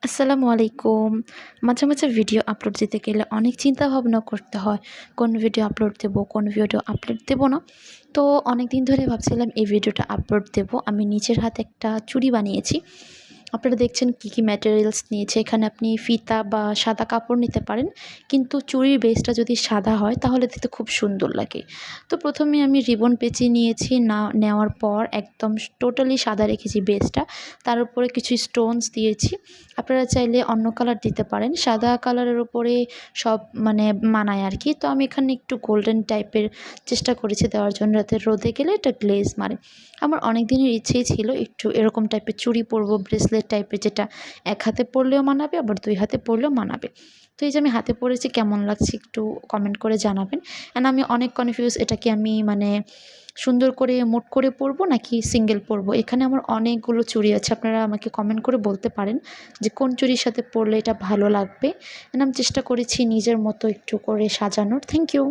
আসসালামু আলাইকুম। মাঝে, মাঝে ভিডিও আপলোড দিতে গেলে অনেক চিন্তা ভাবনা করতে হয়। কোন ভিডিও আপলোড দেব, কোন ভিডিও আপলোড দেব না। তো অনেকদিন ধরে ভাবছিলাম এই ভিডিওটা আপলোড দেব। আমি নিজের হাতে একটা চুড়ি বানিয়েছি। আপনারা দেখছেন কী, কী ম্যাটেরিয়ালস নিয়েছি। এখানে আপনি ফিতা বা সাদা কাপড় নিতে পারেন। কিন্তু চুড়ির বেসটা যদি সাদা হয় তাহলে দেখতে খুব সুন্দর লাগে। তো প্রথমে আমি রিবন পেঁচিয়ে নিয়েছি। নেওয়ার পর একদম টোটালি সাদা রেখেছি বেসটা। তার উপরে কিছু স্টোনস দিয়েছি। আপনারা চাইলে অন্য কালার দিতে পারেন। সাদা কালারের উপরে সব মানে মানায় আর কি। তো আমি এখানে একটু গোল্ডেন টাইপের চেষ্টা করেছি দেওয়ার জন্য, যাতে রোদে গেলে এটা গ্লেজ মারে। আমার অনেক দিনের ইচ্ছেই ছিল একটু এরকম টাইপের চুড়ি পরবো, ব্রেসলেট টাইপের, যেটা এক হাতে পরলেও মানাবে আবার দুই হাতে পরলেও মানাবে। তো এই যে আমি হাতে পরেছি, কেমন লাগছে একটু কমেন্ট করে জানাবেন। অ্যান্ড আমি অনেক কনফিউজ, এটা কি আমি মানে সুন্দর করে মোট করে পরবো নাকি সিঙ্গেল পরবো। এখানে আমার অনেকগুলো চুড়ি আছে, আপনারা আমাকে কমেন্ট করে বলতে পারেন যে কোন চুড়ির সাথে পরলে এটা ভালো লাগবে। অ্যান্ড আমি চেষ্টা করেছি নিজের মতো একটু করে সাজানোর। Thank you.